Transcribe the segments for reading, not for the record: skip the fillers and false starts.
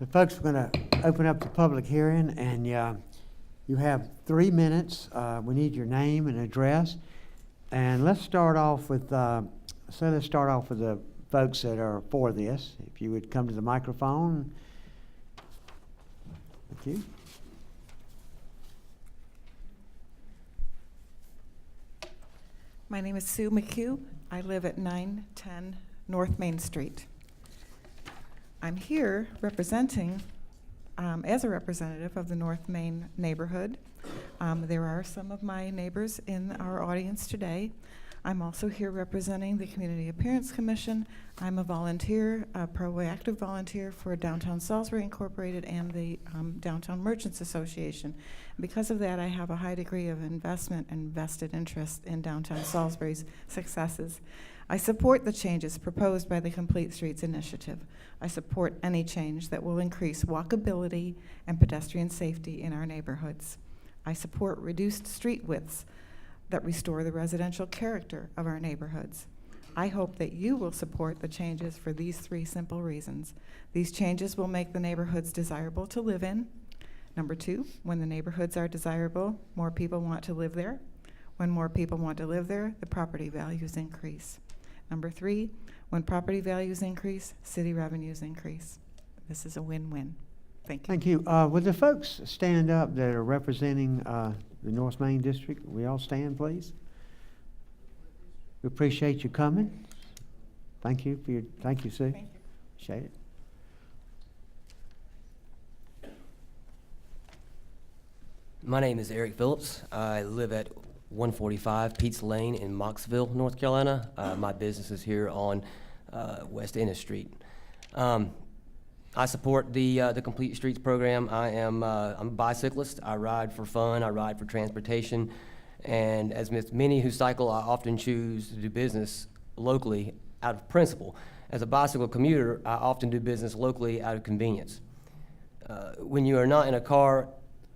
The folks, we're going to open up the public hearing, and you have 3 minutes. We need your name and address. And let's start off with, let's start off with the folks that are for this. If you would come to the microphone. Thank you. My name is Sue McHugh. I live at 910 North Main Street. I'm here representing, as a representative of the North Main neighborhood. There are some of my neighbors in our audience today. I'm also here representing the Community Appearance Commission. I'm a volunteer, a proactive volunteer for Downtown Salisbury Incorporated and the Downtown Merchants Association. Because of that, I have a high degree of investment and vested interest in Downtown Salisbury's successes. I support the changes proposed by the Complete Streets Initiative. I support any change that will increase walkability and pedestrian safety in our neighborhoods. I support reduced street widths that restore the residential character of our neighborhoods. I hope that you will support the changes for these 3 simple reasons. These changes will make the neighborhoods desirable to live in. Number 2, when the neighborhoods are desirable, more people want to live there. When more people want to live there, the property values increase. Number 3, when property values increase, city revenues increase. This is a win-win. Thank you. Thank you. Would the folks stand up that are representing the North Main District? We all stand, please. We appreciate you coming. Thank you for your. Thank you, Sue. Thank you. Appreciate it. My name is Eric Phillips. I live at 145 Pizza Lane in Moxville, North Carolina. My business is here on West Ennis Street. I support the Complete Streets program. I'm a bicyclist. I ride for fun. I ride for transportation. And as with many who cycle, I often choose to do business locally out of principle. As a bicycle commuter, I often do business locally out of convenience. When you are not in a car,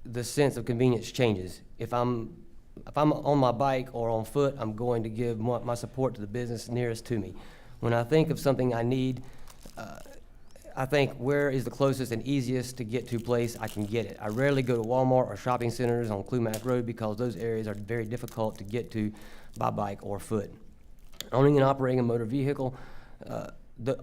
the sense of convenience changes. If I'm on my bike or on foot, I'm going to give my support to the business nearest to me. When I think of something I need, I think, where is the closest and easiest to get to place I can get it. I rarely go to Walmart or shopping centers on Clumac Road because those areas are very difficult to get to by bike or foot. Owning and operating a motor vehicle,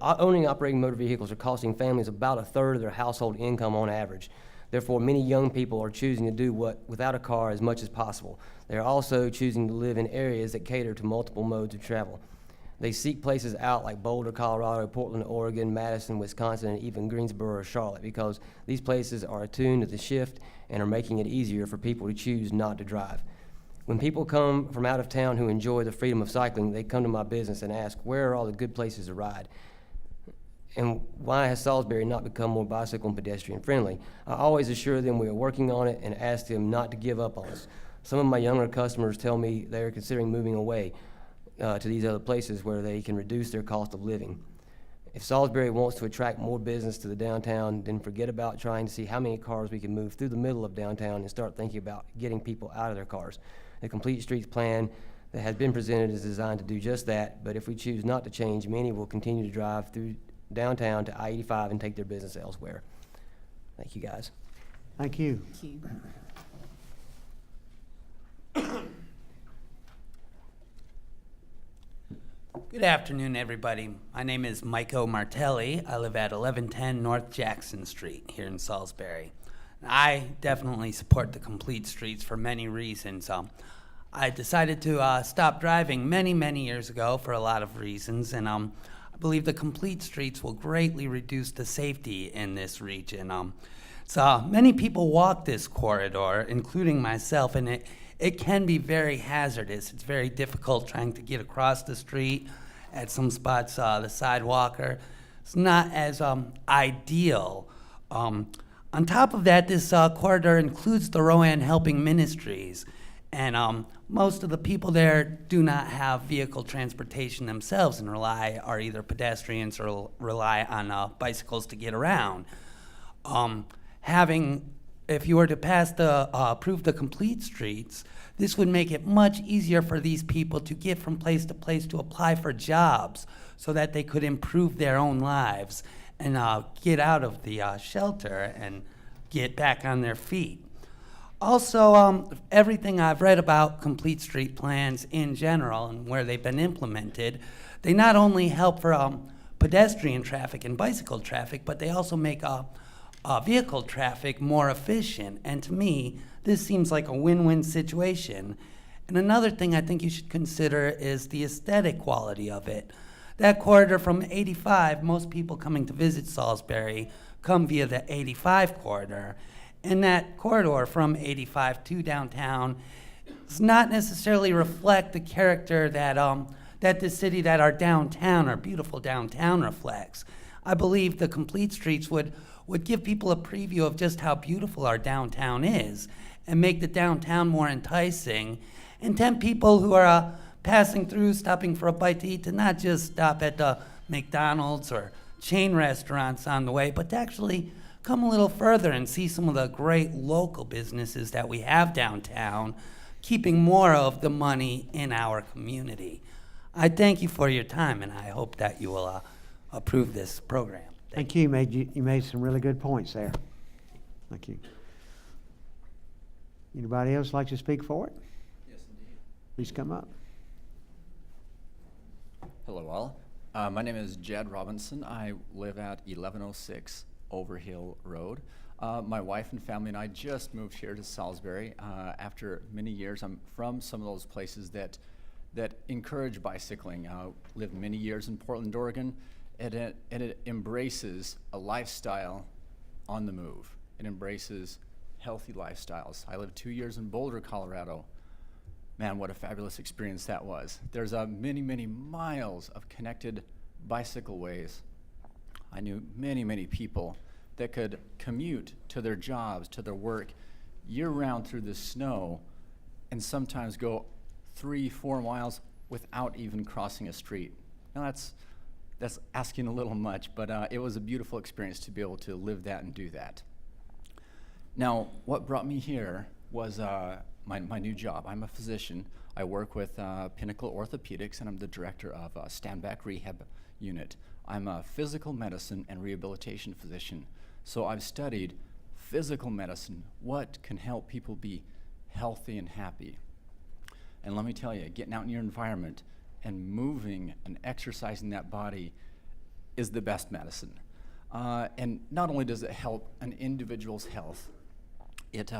owning and operating motor vehicles are costing families about 1/3 of their household income on average. Therefore, many young people are choosing to do without a car as much as possible. They are also choosing to live in areas that cater to multiple modes of travel. They seek places out like Boulder, Colorado, Portland, Oregon, Madison, Wisconsin, and even Greensboro or Charlotte because these places are attuned to the shift and are making it easier for people to choose not to drive. When people come from out of town who enjoy the freedom of cycling, they come to my business and ask, where are all the good places to ride? And why has Salisbury not become more bicycle and pedestrian friendly? I always assure them we are working on it and ask them not to give up on us. Some of my younger customers tell me they are considering moving away to these other places where they can reduce their cost of living. If Salisbury wants to attract more business to the downtown, then forget about trying to see how many cars we can move through the middle of downtown and start thinking about getting people out of their cars. The Complete Streets plan that has been presented is designed to do just that, but if we choose not to change, many will continue to drive through downtown to I-85 and take their business elsewhere. Thank you, guys. Thank you. Thank you. Good afternoon, everybody. My name is Miko Martelli. I live at 1110 North Jackson Street here in Salisbury. I definitely support the Complete Streets for many reasons. I decided to stop driving many years ago for a lot of reasons, and I believe the Complete Streets will greatly reduce the safety in this region. So many people walk this corridor, including myself, and it can be very hazardous. It's very difficult trying to get across the street. At some spots, the sidewalker is not as ideal. On top of that, this corridor includes the Rowan Helping Ministries, and most of the people there do not have vehicle transportation themselves and are either pedestrians or rely on bicycles to get around. If you were to pass approve the Complete Streets, this would make it much easier for these people to get from place to place to apply for jobs so that they could improve their own lives and get out of the shelter and get back on their feet. Also, everything I've read about complete street plans in general and where they've been implemented, they not only help for pedestrian traffic and bicycle traffic, but they also make vehicle traffic more efficient. And to me, this seems like a win-win situation. And another thing I think you should consider is the aesthetic quality of it. That corridor from 85, most people coming to visit Salisbury come via the 85 corridor. And that corridor from 85 to downtown does not necessarily reflect the character that that the city, that our downtown, our beautiful downtown reflects. I believe the complete streets would give people a preview of just how beautiful our downtown is and make the downtown more enticing and tempt people who are passing through, stopping for a bite to eat, to not just stop at the McDonald's or chain restaurants on the way, but to actually come a little further and see some of the great local businesses that we have downtown, keeping more of the money in our community. I thank you for your time, and I hope that you will approve this program. Thank you. You made some really good points there. Thank you. Anybody else like to speak for it? Yes, indeed. Please come up. Hello, all. My name is Jed Robinson. I live at 1106 Overhill Road. My wife and family and I just moved here to Salisbury after many years. I'm from some of those places that encourage bicycling. Lived many years in Portland, Oregon, and it embraces a lifestyle on the move. It embraces healthy lifestyles. I lived 2 years in Boulder, Colorado. Man, what a fabulous experience that was. There's many, many miles of connected bicycle ways. I knew many, many people that could commute to their jobs, to their work, year-round through the snow, and sometimes go 3-4 miles without even crossing a street. Now that's asking a little much, but it was a beautiful experience to be able to live that and do that. Now, what brought me here was my new job. I'm a physician. I work with Pinnacle Orthopedics, and I'm the director of Stand-Back Rehab Unit. I'm a physical medicine and rehabilitation physician. So I've studied physical medicine, what can help people be healthy and happy. And let me tell you, getting out in your environment and moving and exercising that body is the best medicine. And not only does it help an individual's health, it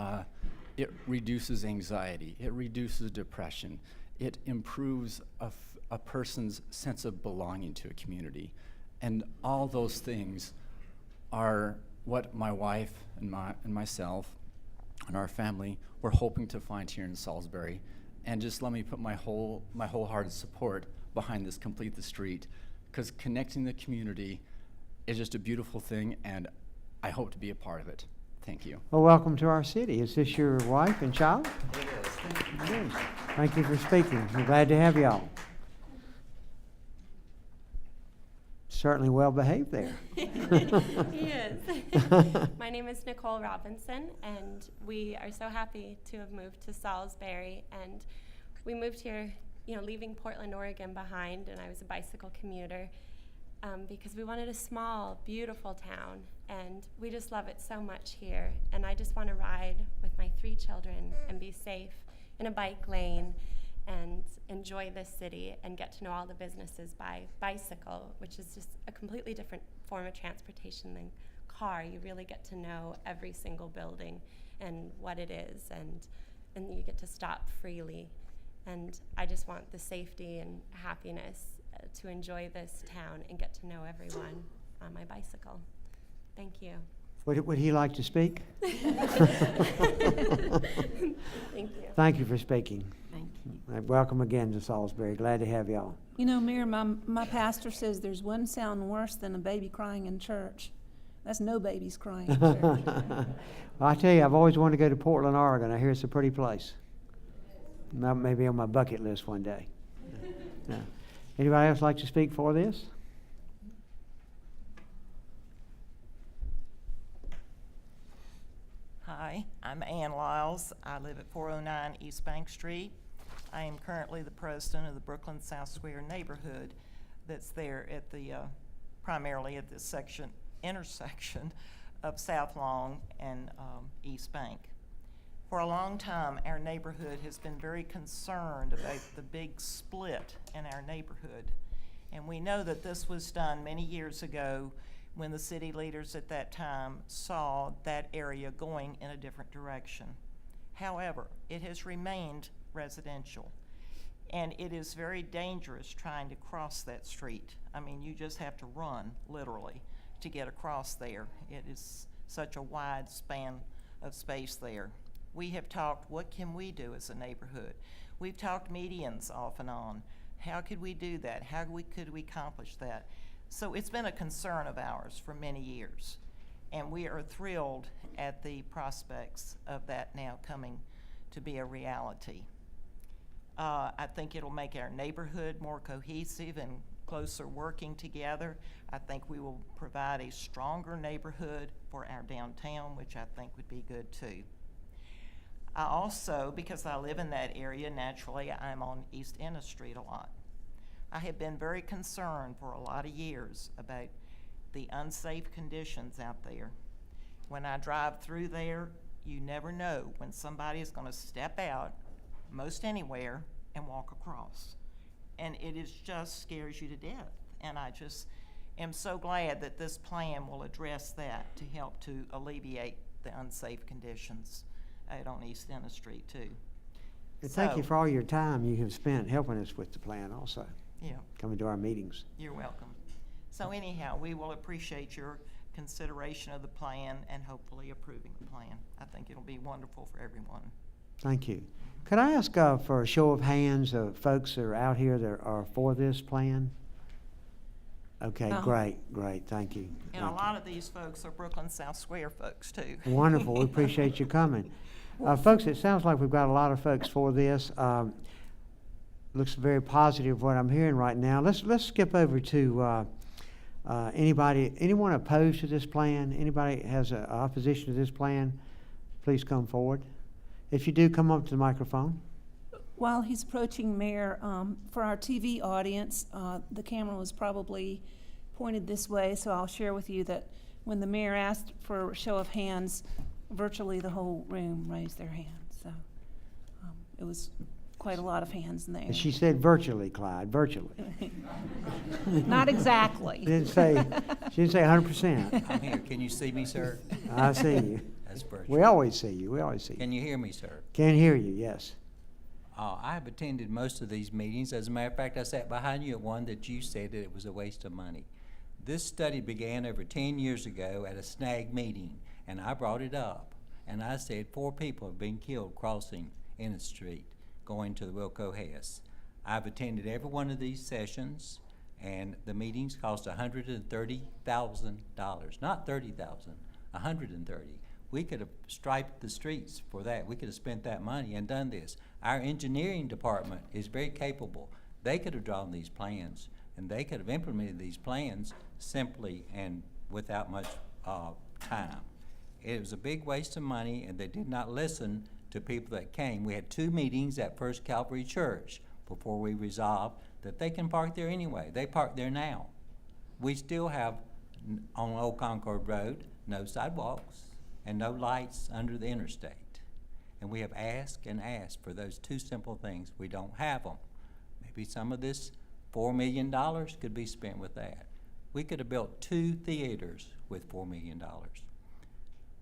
reduces anxiety, it reduces depression, it improves a person's sense of belonging to a community. And all those things are what my wife and myself and our family were hoping to find here in Salisbury. And just let me put my wholehearted support behind this Complete the Street, because connecting the community is just a beautiful thing, and I hope to be a part of it. Thank you. Well, welcome to our city. Is this your wife and child? It is. Thank you. It is. Thank you for speaking. We're glad to have y'all. Certainly well behaved there. He is. My name is Nicole Robinson, and we are so happy to have moved to Salisbury. And we moved here, leaving Portland, Oregon behind, and I was a bicycle commuter because we wanted a small, beautiful town, and we just love it so much here. And I just want to ride with my 3 children and be safe in a bike lane and enjoy this city and get to know all the businesses by bicycle, which is just a completely different form of transportation than car. You really get to know every single building and what it is, and you get to stop freely. And I just want the safety and happiness to enjoy this town and get to know everyone on my bicycle. Thank you. Would he like to speak? Thank you. Thank you for speaking. Thank you. Welcome again to Salisbury. Glad to have y'all. Mayor, my pastor says there's one sound worse than a baby crying in church. That's no babies crying in church. Well, I tell you, I've always wanted to go to Portland, Oregon. I hear it's a pretty place. Maybe on my bucket list one day. Yeah. Anybody else like to speak for this? Hi, I'm Ann Lyles. I live at 409 East Bank Street. I am currently the president of the Brooklyn South Square neighborhood that's there at the, primarily at the section intersection of South Long and East Bank. For a long time, our neighborhood has been very concerned about the big split in our neighborhood. And we know that this was done many years ago when the city leaders at that time saw that area going in a different direction. However, it has remained residential, and it is very dangerous trying to cross that street. I mean, you just have to run, literally, to get across there. It is such a wide span of space there. We have talked, what can we do as a neighborhood? We've talked medians off and on. How could we do that? How could we accomplish that? So it's been a concern of ours for many years, and we are thrilled at the prospects of that now coming to be a reality. I think it'll make our neighborhood more cohesive and closer working together. I think we will provide a stronger neighborhood for our downtown, which I think would be good too. I also, because I live in that area, naturally, I'm on East Ennis Street a lot. I have been very concerned for a lot of years about the unsafe conditions out there. When I drive through there, you never know when somebody is going to step out, most anywhere, and walk across. And it is just scares you to death. And I just am so glad that this plan will address that to help to alleviate the unsafe conditions out on East Ennis Street too. And thank you So- for all your time you have spent helping us with the plan also, Yeah, coming to our meetings. you're welcome. So anyhow, we will appreciate your consideration of the plan and hopefully approving the plan. I think it'll be wonderful for everyone. Thank you. Could I ask for a show of hands of folks that are out here that are for this plan? Okay, No. great, thank you. And a Thank lot of these folks are Brooklyn South Square folks too. you. Wonderful, we appreciate you coming. Folks, it sounds like we've got a lot of folks for this. Looks very positive what I'm hearing right now. Let's skip over to anyone opposed to this plan? Anybody has an opposition to this plan? Please come forward. If you do, come up to the microphone. While he's approaching, Mayor, for our TV audience, the camera was probably pointed this way, so I'll share with you that when the mayor asked for a show of hands, virtually the whole room raised their hands. So it was quite a lot of hands in there. And she said virtually, Clyde, virtually. Not exactly. She didn't say 100%. I'm here. Can you see me, sir? I see you. That's virtual. We always see you, Can you hear me, sir? Can hear you, yes. I have attended most of these meetings. As a matter of fact, I sat behind you at one that you said that it was a waste of money. This study began over 10 years ago at a SNAG meeting, and I brought it up. And I said 4 people have been killed crossing Ennis Street going to the Wilco Hess. I've attended every one of these sessions, and the meetings cost $130,000, not $30,000, $130,000. We could have striped the streets for that. We could have spent that money and done this. Our engineering department is very capable. They could have drawn these plans, and they could have implemented these plans simply and without much time. It was a big waste of money, and they did not listen to people that came. We had 2 meetings at First Calvary Church before we resolved that they can park there anyway. They park there now. We still have, on Old Concord Road, no sidewalks and no lights under the interstate. And we have asked and asked for those 2 simple things. We don't have them. Maybe some of this $4 million could be spent with that. We could have built 2 theaters with $4 million.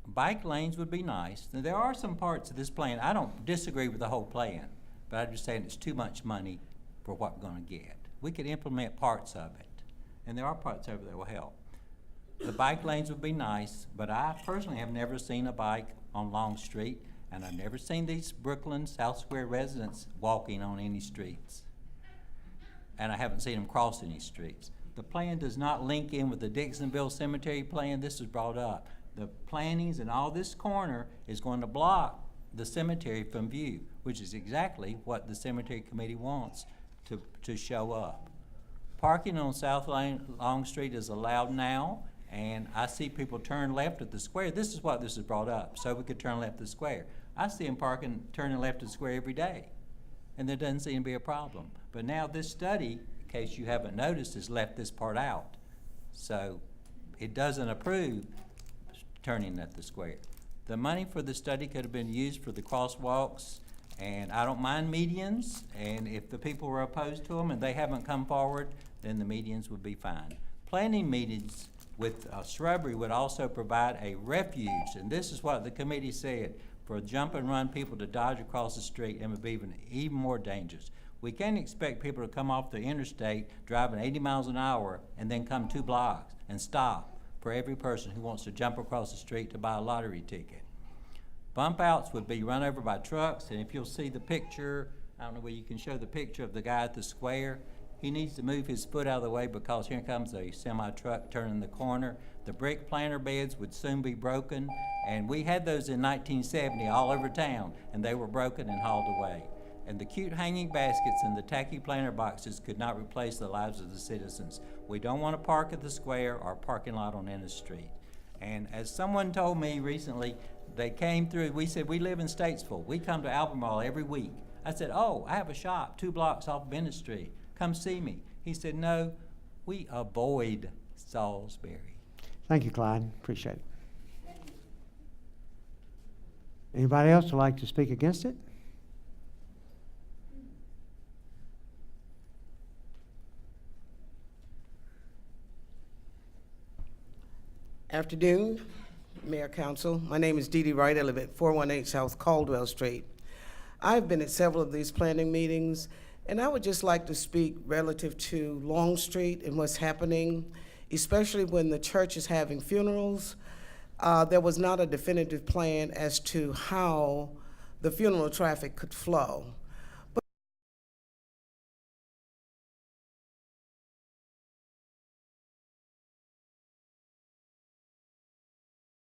Bike lanes would be nice. Now, there are some parts of this plan, I don't disagree with the whole plan, but I'm just saying it's too much money for what we're gonna get. We could implement parts of it, and there are parts of it that will help. The bike lanes would be nice, but I personally have never seen a bike on Long Street, and I've never seen these Brooklyn South Square residents walking on any streets. And I haven't seen them cross any streets. The plan does not link in with the Dixonville Cemetery plan. This was brought up. The plantings and all this corner is going to block the cemetery from view, which is exactly what the cemetery committee wants to show up. Parking on South Long Street is allowed now, and I see people turn left at the square. This is what this is brought up, so we could turn left at the square. I see them turning left at the square every day, and there doesn't seem to be a problem. But now this study, in case you haven't noticed, has left this part out. So it doesn't approve turning at the square. The money for the study could have been used for the crosswalks, and I don't mind medians, and if the people were opposed to them and they haven't come forward, then the medians would be fine. Planning meetings with shrubbery would also provide a refuge, and this is what the committee said, for jump and run people to dodge across the street, and would be even more dangerous. We can't expect people to come off the interstate driving 80 miles an hour and then come 2 blocks and stop for every person who wants to jump across the street to buy a lottery ticket. Bump outs would be run over by trucks, and if you'll see the picture, I don't know where you can show the picture of the guy at the square. He needs to move his foot out of the way because here comes a semi-truck turning the corner. The brick planter beds would soon be broken, and we had those in 1970 all over town, and they were broken and hauled away. And the cute hanging baskets and the tacky planter boxes could not replace the lives of the citizens. We don't want to park at the square or parking lot on Ennis Street. And as someone told me recently, they came through, we said, we live in Statesville. We come to Albemarle every week. I said, oh, I have a shop 2 blocks off Bennett Street. Come see me. He said, no, we avoid Salisbury. Thank you, Clyde. Appreciate it. Anybody else would like to speak against it? Afternoon, Mayor, Council. My name is Dee Dee Wright. I live at 418 South Caldwell Street. I've been at several of these planning meetings, and I would just like to speak relative to Long Street and what's happening, especially when the church is having funerals. There was not a definitive plan as to how the funeral traffic could flow.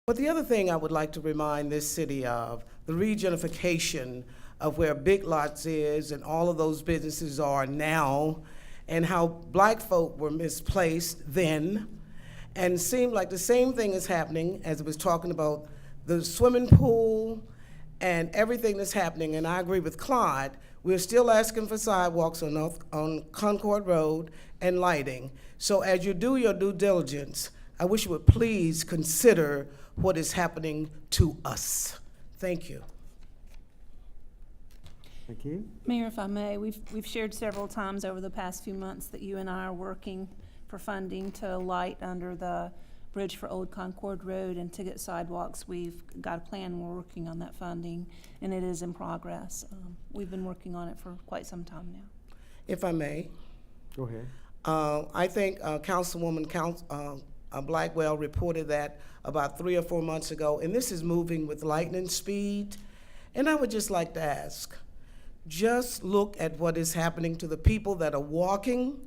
But the other thing I would like to remind this city of, the regentrification of where Big Lots is and all of those businesses are now, and how black folk were misplaced then, and seemed like the same thing is happening as I was talking about the swimming pool and everything that's happening. And I agree with Clyde, we're still asking for sidewalks on Concord Road and lighting. So as you do your due diligence, I wish you would please consider what is happening to us. Thank you. Thank you. Mayor, if I may, we've shared several times over the past few months that you and I are working for funding to light under the bridge for Old Concord Road and to get sidewalks. We've got a plan, we're working on that funding, and it is in progress. We've been working on it for quite some time now. If I may. Go ahead. I think Councilwoman Blackwell reported that about 3 or 4 months ago, and this is moving with lightning speed. And I would just like to ask, just look at what is happening to the people that are walking.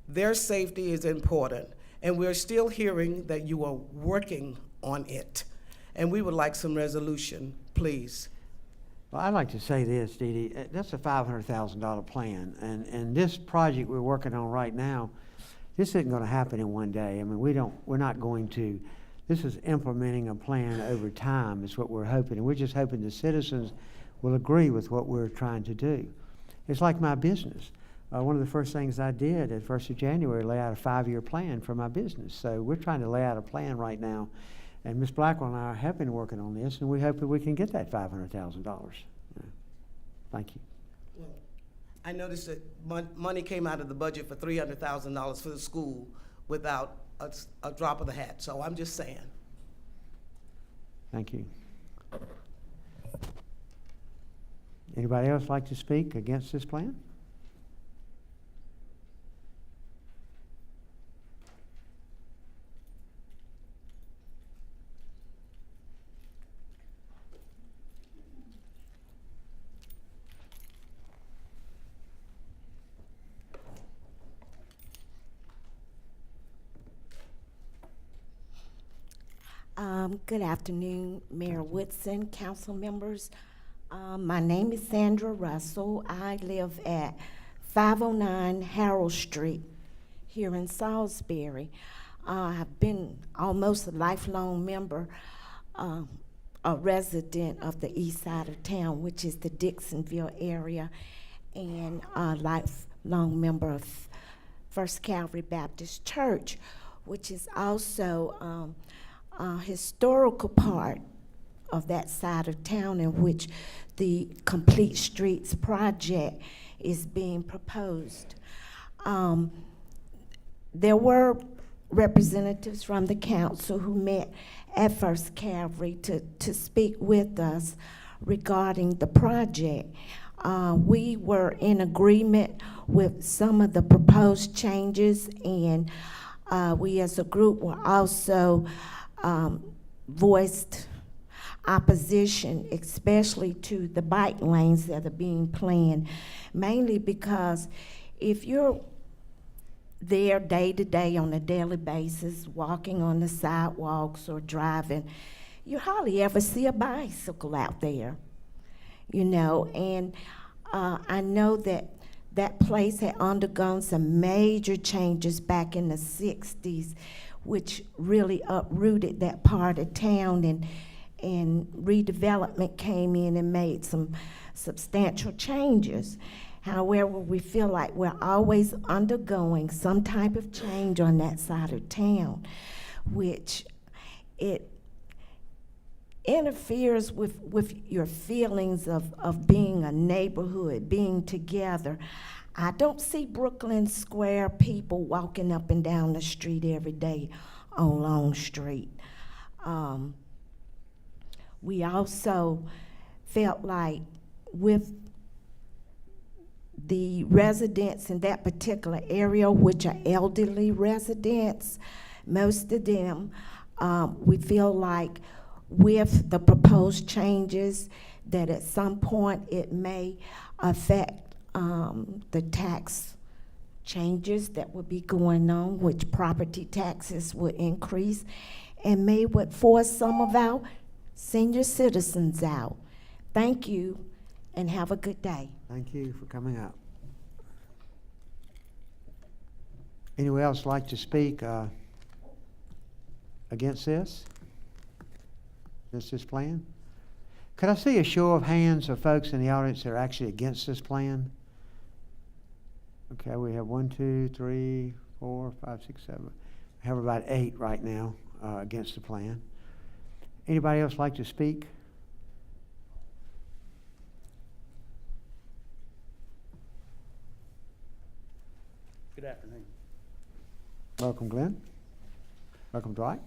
Their safety is important, and we're still hearing that you are working on it. And we would like some resolution, please. Well, I'd like to say this, Dee Dee, that's a $500,000 plan, and this project we're working on right now, this isn't going to happen in one day. I mean, we're not going to. This is implementing a plan over time is what we're hoping, and we're just hoping the citizens will agree with what we're trying to do. It's like my business. One of the first things I did at 1st of January, lay out a 5-year plan for my business. So we're trying to lay out a plan right now, and Ms. Blackwell and I have been working on this, and we hope that we can get that $500,000. Thank you. Well, I noticed that money came out of the budget for $300,000 for the school without a drop of the hat, so I'm just saying. Thank you. Anybody else like to speak against this plan? Good afternoon, Mayor Woodson, council members. My name is Sandra Russell. I live at 509 Harold Street here in Salisbury. I've been almost a lifelong member, a resident of the east side of town, which is the Dixonville area, and a lifelong member of First Calvary Baptist Church. which is also a historical part of that side of town in which the Complete Streets project is being proposed. There were representatives from the council who met at First Cavalry to speak with us regarding the project. We were in agreement with some of the proposed changes, and we as a group were also voiced opposition, especially to the bike lanes that are being planned, mainly because if you're there day to day on a daily basis, walking on the sidewalks or driving, you hardly ever see a bicycle out there, you know. And I know that that place had undergone some major changes back in the 60s, which really uprooted that part of town, and redevelopment came in and made some substantial changes. However, we feel like we're always undergoing some type of change on that side of town, which it interferes with your feelings of being a neighborhood, being together. I don't see Brooklyn Square people walking up and down the street every day on Long Street. We also felt like with the residents in that particular area, which are elderly residents, most of them, we feel like with the proposed changes that at some point it may affect the tax changes that would be going on, which property taxes would increase, and may would force some of our senior citizens out. Thank you, and have a good day. Thank you for coming up. Anyone else like to speak against this plan? Could I see a show of hands of folks in the audience that are actually against this plan? Okay, we have 1, 2, 3, 4, 5, 6, 7. We have about 8 right now against the plan. Anybody else like to speak? Good afternoon. Welcome, Glenn. Welcome, Dwight.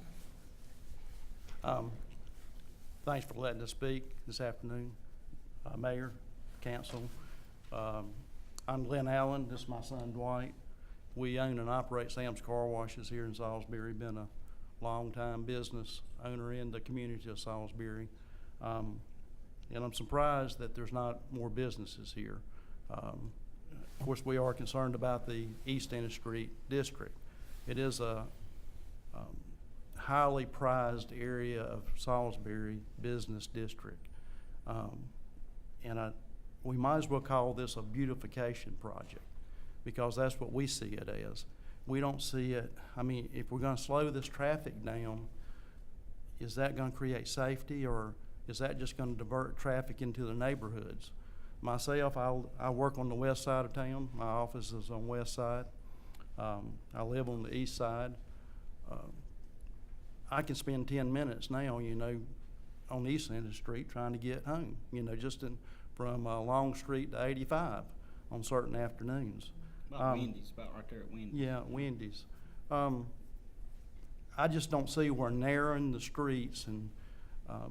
Thanks for letting us speak this afternoon, Mayor, Council. I'm Glenn Allen. This is my son, Dwight. We own and operate Sam's Car Washes here in Salisbury. Been a long-time business owner in the community of Salisbury. And I'm surprised that there's not more businesses here. Of course, we are concerned about the East End Street district. It is a highly prized area of Salisbury business district. And we might as well call this a beautification project, because that's what we see it as. We don't see it, I mean, if we're gonna slow this traffic down, is that gonna create safety, or is that just gonna divert traffic into the neighborhoods? Myself, I work on the west side of town. My office is on the west side. I live on the east side. I can spend 10 minutes now, you know, on East End Street trying to get home, you know, just from Long Street to 85 on certain afternoons. About Wendy's, about right there at Wendy's. Yeah, Wendy's. I just don't see where narrowing the streets and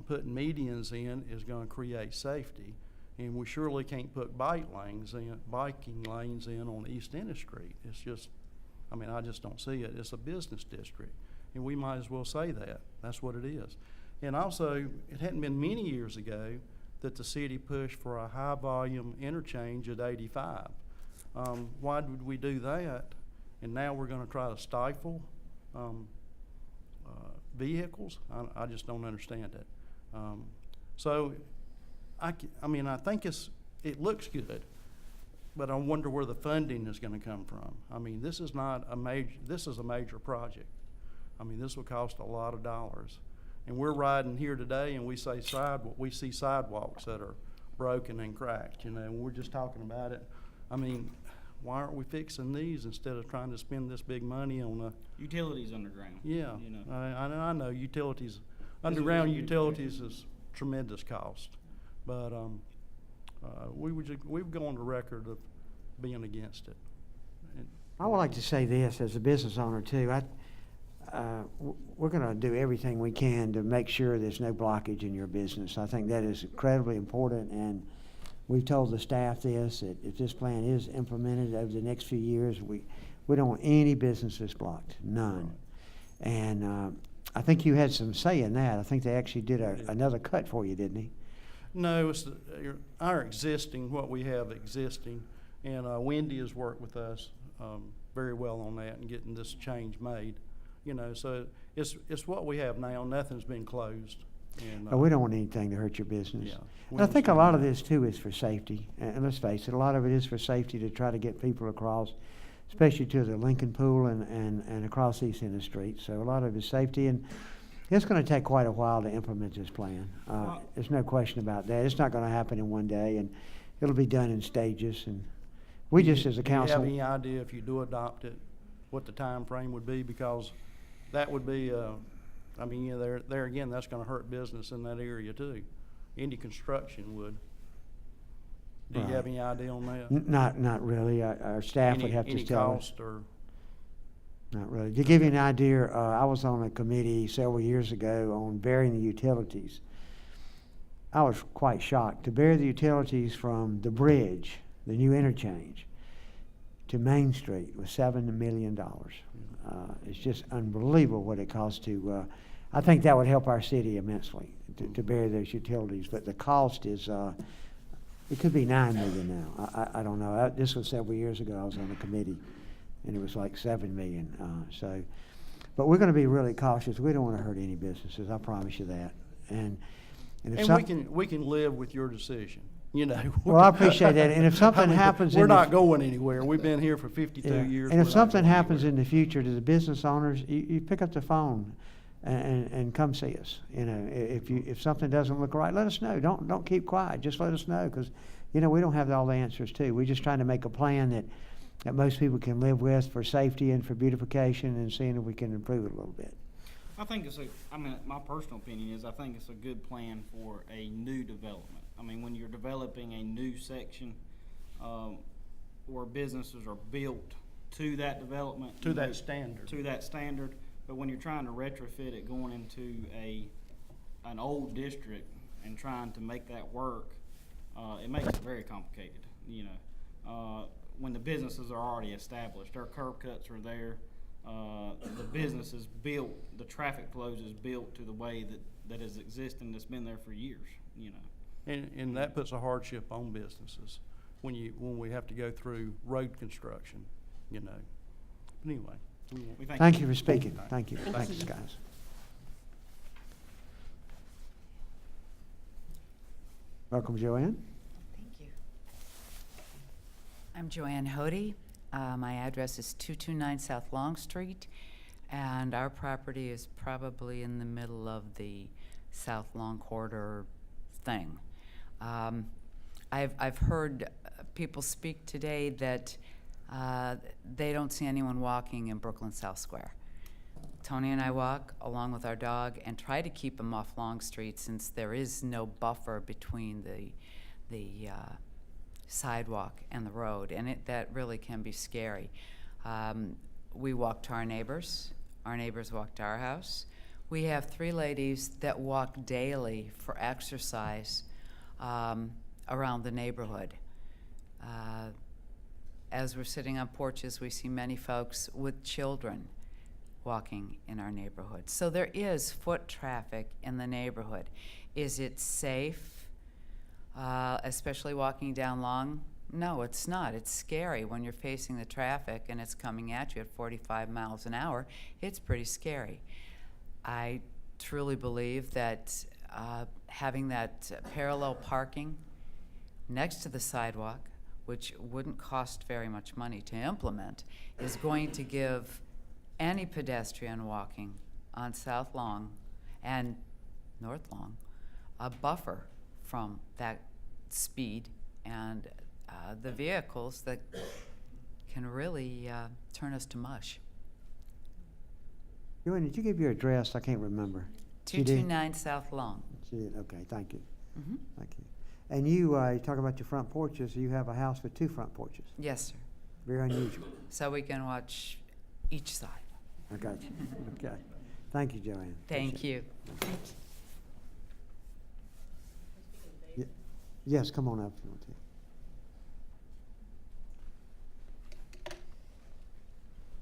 putting medians in is going to create safety. And we surely can't put biking lanes in on East End Street. It's just, I mean, I just don't see it. It's a business district, and we might as well say that. That's what it is. And also, it hadn't been many years ago that the city pushed for a high-volume interchange at 85. Why did we do that? And now we're going to try to stifle vehicles? I just don't understand it. So, I mean, I think it looks good, but I wonder where the funding is going to come from. I mean, this is not a major project. I mean, this will cost a lot of dollars. And we're riding here today and we see sidewalks that are broken and cracked, you know, and we're just talking about it. I mean, why aren't we fixing these instead of trying to spend this big money on a, Utilities underground. yeah. You know. I know utilities, underground utilities is tremendous cost. But, we've gone on the record of being against it. And I would like to say this as a business owner too. We're going to do everything we can to make sure there's no blockage in your business. I think that is incredibly important, and we've told the staff this, that if this plan is implemented over the next few years, we don't want any businesses blocked, none. Right. And I think you had some say in that. I think they actually did another cut for you, didn't he? No, it's our existing, what we have existing, and Wendy has worked with us very well on that and getting this change made. You know, so it's what we have now. Nothing's been closed. And, We don't want anything to hurt your business. Yeah, And I think a lot of this too is for safety. And let's face it, a lot of it is for safety to try to get people across, especially to the Lincoln Pool and across East End Street. So a lot of it is safety, and it's going to take quite a while to implement this plan. There's no question about that. It's not going to happen in one day, and it'll be done in stages. And we just, as a council, do you have any idea if you do adopt it, what the time frame would be? Because that would be, I mean, you know, there again, that's going to hurt business in that area too. Any construction would. Do you have any idea on that? Not really. Our staff would have to Any tell us. cost or? Not really. To give you an idea, I was on a committee several years ago on burying the utilities. I was quite shocked. To bury the utilities from the bridge, the new interchange, to Main Street was $7 million. It's just unbelievable what it costs to, I think that would help our city immensely to bury those utilities, but the cost is, it could be $9 million now. I don't know. This was several years ago. I was on a committee, and it was like $7 million. But we're going to be really cautious. We don't want to hurt any businesses. I promise you that. And we can live with your decision. You know. Well, I appreciate that. And if something happens, we're not going anywhere. We've been here for 52 years. And if something happens in the future to the business owners, you pick up the phone and come see us. You know, if something doesn't look right, let us know. Don't keep quiet. Just let us know, because you know we don't have all the answers too. We're just trying to make a plan that most people can live with for safety and for beautification, and seeing if we can improve it a little bit. I think my personal opinion is I think it's a good plan for a new development. I mean, when you're developing a new section where businesses are built to that development. To that standard. To that standard. But when you're trying to retrofit it going into an old district and trying to make that work, it makes it very complicated, you know. When the businesses are already established, their curb cuts are there. The business is built, the traffic flows is built to the way that is existing, that's been there for years, you know. And that puts a hardship on businesses when we have to go through road construction, you know. But anyway. Thank you for speaking. Thank you. Thanks, guys. Welcome, Joanne. Thank you. I'm Joanne Hody. My address is 229 South Long Street, and our property is probably in the middle of the South Long Corridor thing. I've heard people speak today that they don't see anyone walking in Brooklyn South Square. Tony and I walk along with our dog and try to keep them off Long Street, since there is no buffer between the sidewalk and the road, and that really can be scary. We walk to our neighbors walk to our house. We have 3 ladies that walk daily for exercise around the neighborhood. As we're sitting on porches, we see many folks with children walking in our neighborhood. So there is foot traffic in the neighborhood. Is it safe, especially walking down Long? No, it's not. It's scary when you're facing the traffic and it's coming at you at 45 miles an hour. It's pretty scary. I truly believe that having that parallel parking next to the sidewalk, which wouldn't cost very much money to implement, is going to give any pedestrian walking on South Long and North Long a buffer from that speed and the vehicles that can really turn us to mush. Joanne, did you give your address? I can't remember. She did? 229 South Long. She did, okay, thank you. Mhm. Thank you. And you talk about your front porches, you have a house with 2 front porches. Yes, sir. Very unusual. So we can watch each side. I got you. Okay. Thank you, Joanne. Thank Appreciate you. it. Yes, come on up if you want to.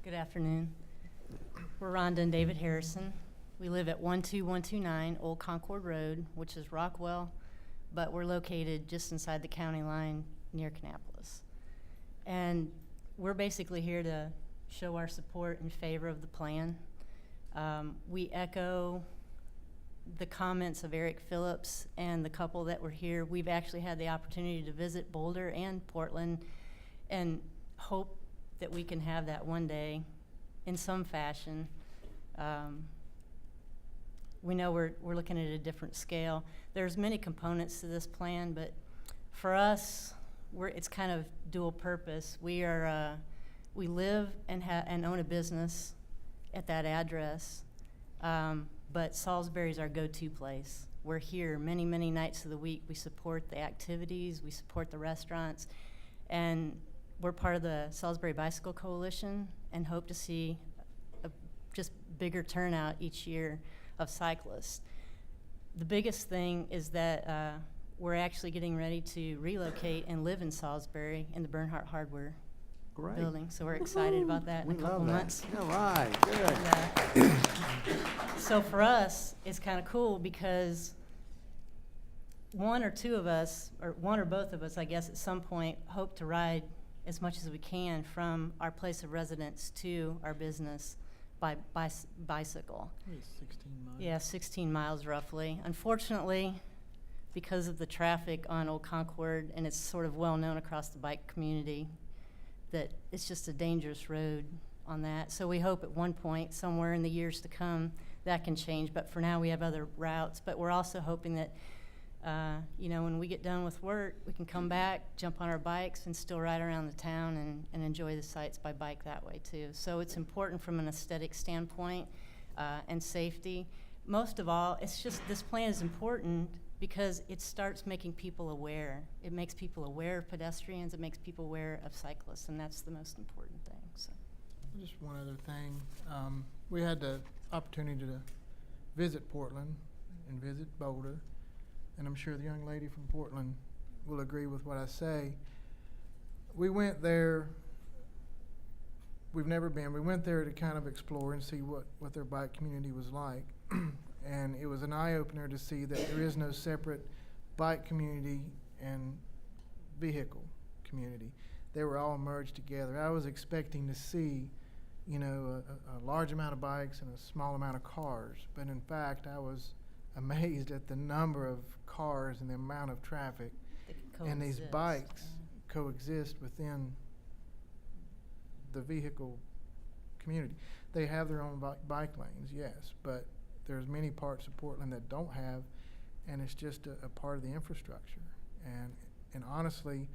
Good afternoon. We're Rhonda and David Harrison. We live at 12129 Old Concord Road, which is Rockwell, but we're located just inside the county line near Kannapolis. And we're basically here to show our support in favor of the plan. We echo the comments of Eric Phillips and the couple that were here. We've actually had the opportunity to visit Boulder and Portland and hope that we can have that one day in some fashion. We know we're looking at a different scale. There's many components to this plan, but for us, it's kind of dual purpose. We live and own a business at that address, but Salisbury's our go-to place. We're here many, many nights of the week. We support the activities, we support the restaurants, and we're part of the Salisbury Bicycle Coalition and hope to see a just bigger turnout each year of cyclists. The biggest thing is that we're actually getting ready to relocate and live in Salisbury in the Bernhardt Hardware Great. building. So we're excited about that in We a couple love that. months. All right, good. And, so for us, it's kind of cool because one or two of us, or one or both of us, I guess, at some point, hope to ride as much as we can from our place of residence to our business by bicycle. 16 miles. Yeah, 16 miles roughly. Unfortunately, because of the traffic on Old Concord, and it's sort of well known across the bike community, that it's just a dangerous road on that. So we hope at one point, somewhere in the years to come, that can change. But for now, we have other routes. But we're also hoping that, when we get done with work, we can come back, jump on our bikes, and still ride around the town and enjoy the sights by bike that way too. So it's important from an aesthetic standpoint and safety. Most of all, it's just this plan is important because it starts making people aware. It makes people aware of pedestrians. It makes people aware of cyclists, and that's the most important thing. So. Just one other thing. We had the opportunity to visit Portland and visit Boulder, and I'm sure the young lady from Portland will agree with what I say. We went there, we've never been, we went there to kind of explore and see what their bike community was like. And it was an eye-opener to see that there is no separate bike community and vehicle community. They were all merged together. I was expecting to see, a large amount of bikes and a small amount of cars, but in fact, I was amazed at the number of cars and the amount of traffic. And these bikes coexist within the vehicle community. They have their own bike lanes, yes, but there's many parts of Portland that don't have, and it's just a part of the infrastructure. And honestly,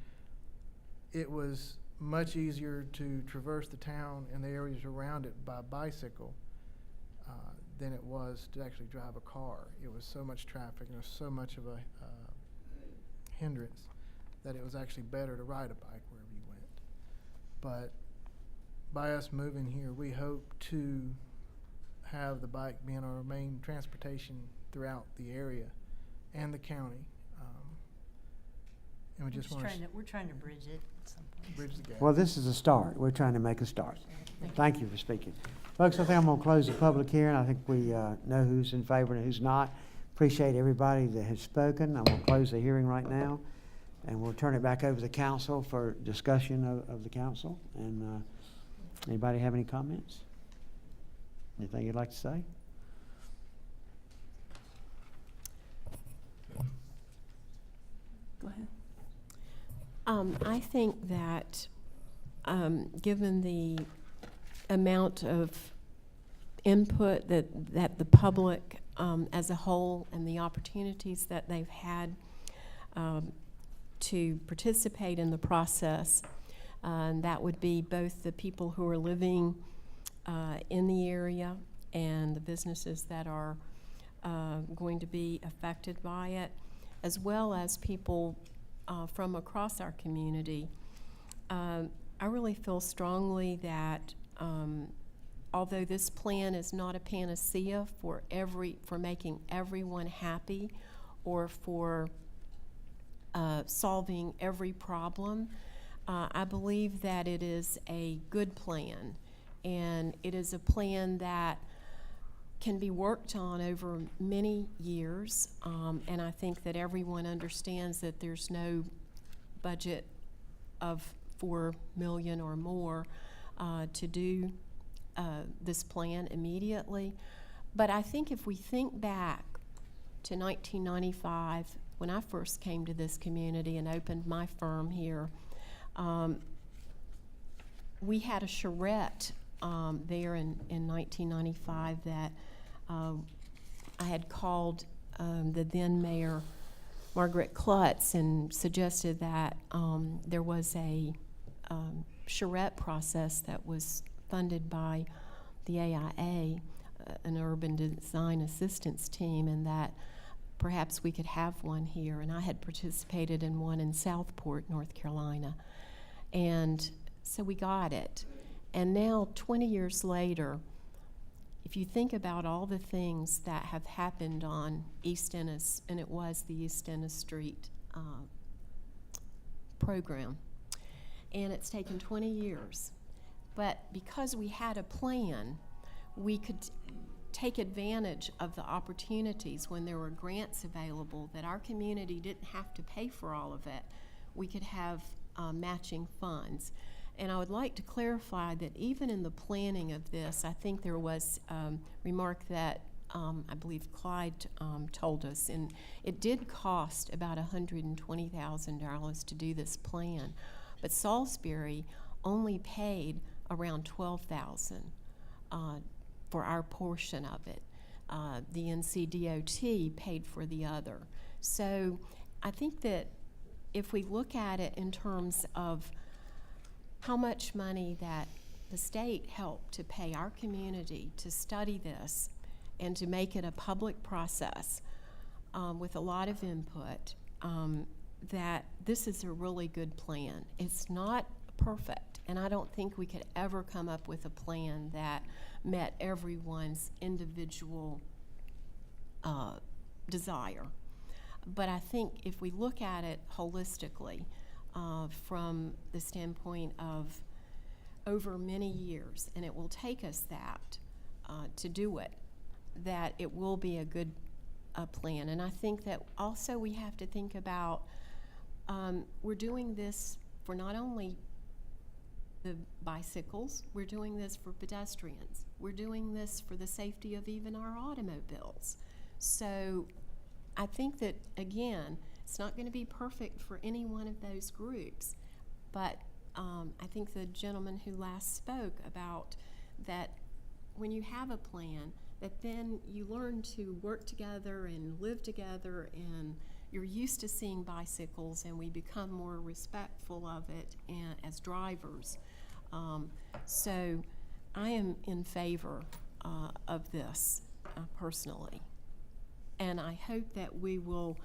it was much easier to traverse the town and the areas around it by bicycle than it was to actually drive a car. It was so much traffic and it was so much of a hindrance that it was actually better to ride a bike wherever you went. But by us moving here, we hope to have the bike being our main transportation throughout the area and the county. And we just want We're trying to bridge it at some point. bridge the gap. Well, this is a start. We're trying to make a start. Thank you for speaking. Folks, I think I'm going to close the public hearing. I think we know who's in favor and who's not. Appreciate everybody that has spoken. I'm going to close the hearing right now, and we'll turn it back over to the council for discussion of the council. And anybody have any comments? Anything you'd like to say? Go ahead. I think that given the amount of input that the public as a whole and the opportunities that they've had to participate in the process, And that would be both the people who are living in the area and the businesses that are going to be affected by it, as well as people from across our community. I really feel strongly that although this plan is not a panacea for making everyone happy or for solving every problem, I believe that it is a good plan, and it is a plan that can be worked on over many years, and I think that everyone understands that there's no budget of $4 million or more to do this plan immediately. But I think if we think back to 1995, when I first came to this community and opened my firm here, we had a charrette there in 1995 that I had called the then mayor, Margaret Klutz, and suggested that there was a charrette process that was funded by the AIA, an urban design assistance team, and that perhaps we could have one here. And I had participated in one in Southport, North Carolina. And so we got it. And now, 20 years later, if you think about all the things that have happened on East Ennis, and it was the East Ennis Street program, and it's taken 20 years. But because we had a plan, we could take advantage of the opportunities when there were grants available that our community didn't have to pay for all of it. We could have matching funds. And I would like to clarify that even in the planning of this, I think there was a remark that I believe Clyde told us, and it did cost about $120,000 to do this plan, but Salisbury only paid around $12,000 for our portion of it. The NCDOT paid for the other. So I think that if we look at it in terms of how much money that the state helped to pay our community to study this and to make it a public process with a lot of input, that this is a really good plan. It's not perfect, and I don't think we could ever come up with a plan that met everyone's individual desire. But I think if we look at it holistically, from the standpoint of over many years, and it will take us that to do it, that it will be a good plan. And I think that also we have to think about we're doing this for not only the bicycles, we're doing this for pedestrians, we're doing this for the safety of even our automobiles. So I think that, again, it's not going to be perfect for any one of those groups, but I think the gentleman who last spoke about that when you have a plan, that then you learn to work together and live together, and you're used to seeing bicycles, and we become more respectful of it and, as drivers. So I am in favor of this personally, and I hope that we will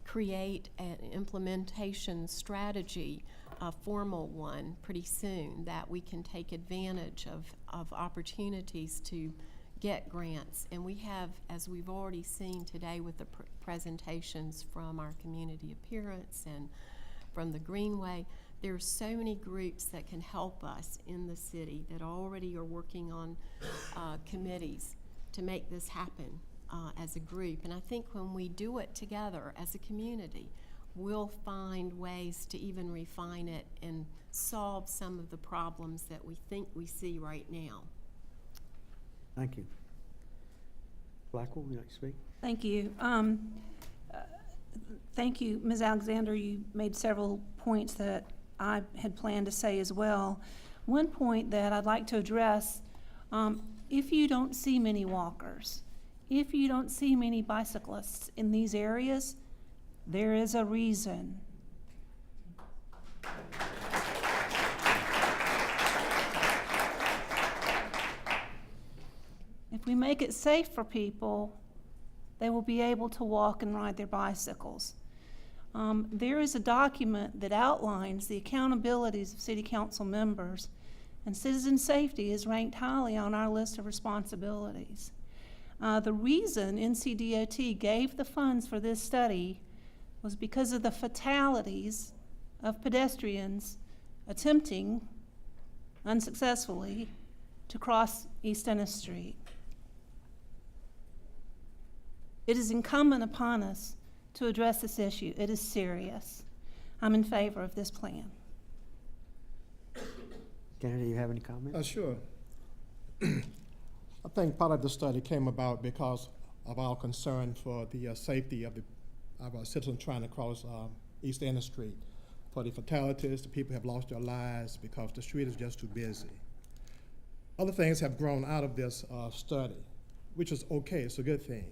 create an implementation strategy, a formal one, pretty soon, that we can take advantage of opportunities to get grants. And we have, as we've already seen today with the presentations from our community appearance and from the Greenway, there are so many groups that can help us in the city that already are working on committees to make this happen as a group. And I think when we do it together as a community, we'll find ways to even refine it and solve some of the problems that we think we see right now. Thank you. Blackwell, would you like to speak? Thank you. Thank you, Ms. Alexander. You made several points that I had planned to say as well. One point that I'd like to address, if you don't see many walkers, if you don't see many bicyclists in these areas, there is a reason. If we make it safe for people, they will be able to walk and ride their bicycles. There is a document that outlines the accountabilities of city council members, and citizen safety is ranked highly on our list of responsibilities. The reason NCDOT gave the funds for this study was because of the fatalities of pedestrians attempting, unsuccessfully, to cross East Ennis Street. It is incumbent upon us to address this issue. It is serious. I'm in favor of this plan. Kennedy, do you have any comments? Sure. I think part of the study came about because of our concern for the safety of our citizens trying to cross East Ennis Street. For the fatalities, the people have lost their lives because the street is just too busy. Other things have grown out of this study, which is okay, it's a good thing.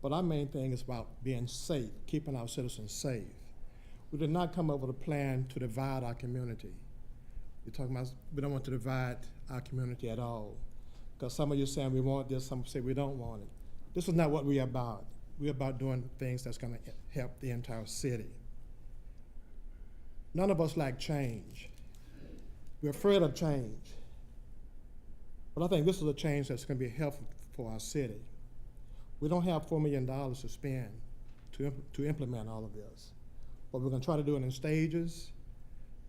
But our main thing is about being safe, keeping our citizens safe. We did not come up with a plan to divide our community. We're talking about, we don't want to divide our community at all. Because some of you saying we want this, some say we don't want it. This is not what we're about. We're about doing things that's gonna help the entire city. None of us like change. We're afraid of change. But I think this is a change that's gonna be helpful for our city. We don't have $4 million to spend to implement all of this. But we're gonna try to do it in stages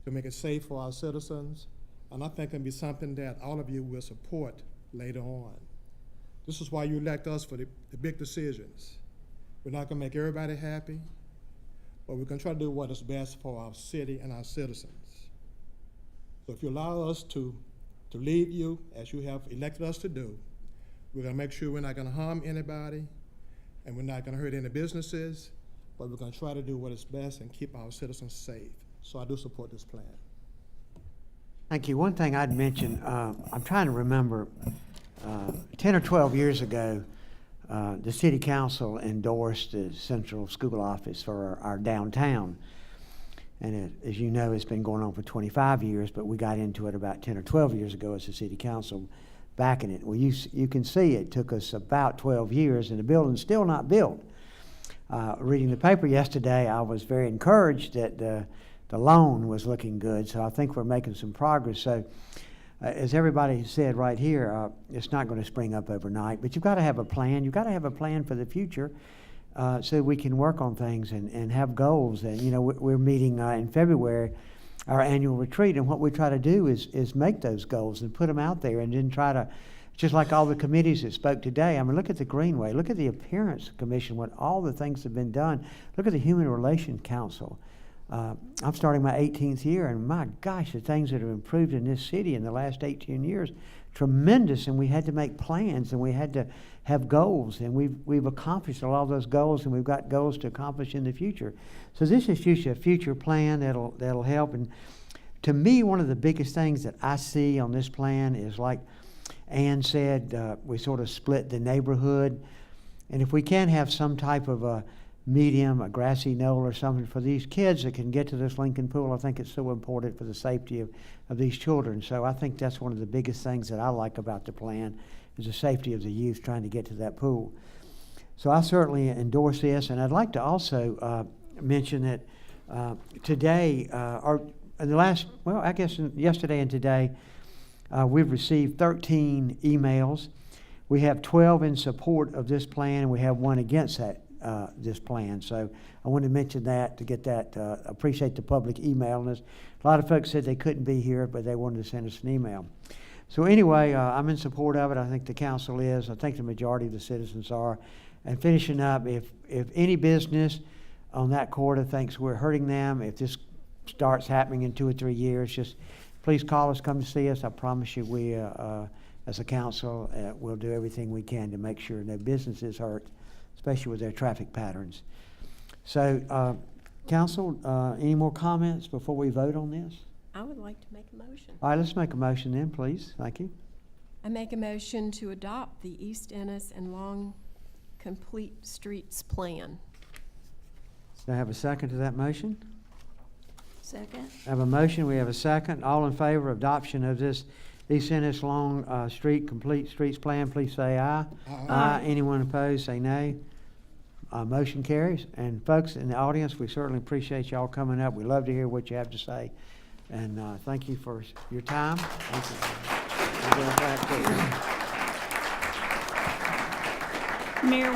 to make it safe for our citizens. And I think it'll be something that all of you will support later on. This is why you elect us for the big decisions. We're not gonna make everybody happy, but we're gonna try to do what is best for our city and our citizens. So if you allow us to lead you as you have elected us to do, we're gonna make sure we're not gonna harm anybody and we're not gonna hurt any businesses, but we're gonna try to do what is best and keep our citizens safe. So I do support this plan. Thank you. One thing I'd mention, I'm trying to remember, 10 or 12 years ago, the city council endorsed the central school office for our downtown. And as you know, it's been going on for 25 years, but we got into it about 10 or 12 years ago as the city council backing it. Well, you can see it took us about 12 years and the building's still not built. Reading the paper yesterday, I was very encouraged that the loan was looking good, so I think we're making some progress. So as everybody said right here, it's not going to spring up overnight, but you've got to have a plan. You've got to have a plan for the future so we can work on things and have goals. And, you know, we're meeting in February, our annual retreat, and what we try to do is make those goals and put them out there and then try to, just like all the committees that spoke today, I mean, look at the Greenway, look at the Appearance Commission, what all the things have been done. Look at the Human Relations Council. I'm starting my 18th year, and my gosh, the things that have improved in this city in the last 18 years, tremendous, and we had to make plans, and we had to have goals, and we've accomplished a lot of those goals, and we've got goals to accomplish in the future. So this is just a future plan that'll help, and to me, one of the biggest things that I see on this plan is, like Ann said, we sort of split the neighborhood, and if we can have some type of a medium, a grassy knoll or something for these kids that can get to this Lincoln Pool, I think it's so important for the safety of these children. So I think that's one of the biggest things that I like about the plan is the safety of the youth trying to get to that pool. So I certainly endorse this, and I'd like to also mention that today, or in the last, well, I guess yesterday and today, we've received 13 emails. We have 12 in support of this plan, and we have one against that. This plan. So I wanted to mention that to get that, appreciate the public emailing us. A lot of folks said they couldn't be here, but they wanted to send us an email. So anyway, I'm in support of it. I think the council is. I think the majority of the citizens are. And finishing up, if any business on that corridor thinks we're hurting them, if this starts happening in 2 or 3 years, just please call us, come to see us. I promise you we, as a council, will do everything we can to make sure no business is hurt, especially with their traffic patterns. So, council, any more comments before we vote on this? I would like to make a motion. All right, let's make a motion then, please. Thank you. I make a motion to adopt the East Ennis and Long Complete Streets Plan. Do I have a second to that motion? Second. I have a motion, we have a second. All in favor of adoption of this East Ennis Long Street Complete Streets Plan, please say aye. Aye. Anyone opposed, say nay. Motion carries. And folks in the audience, we certainly appreciate y'all coming up. We love to hear what you have to say. And thank you for your time. Thank you. Mayor,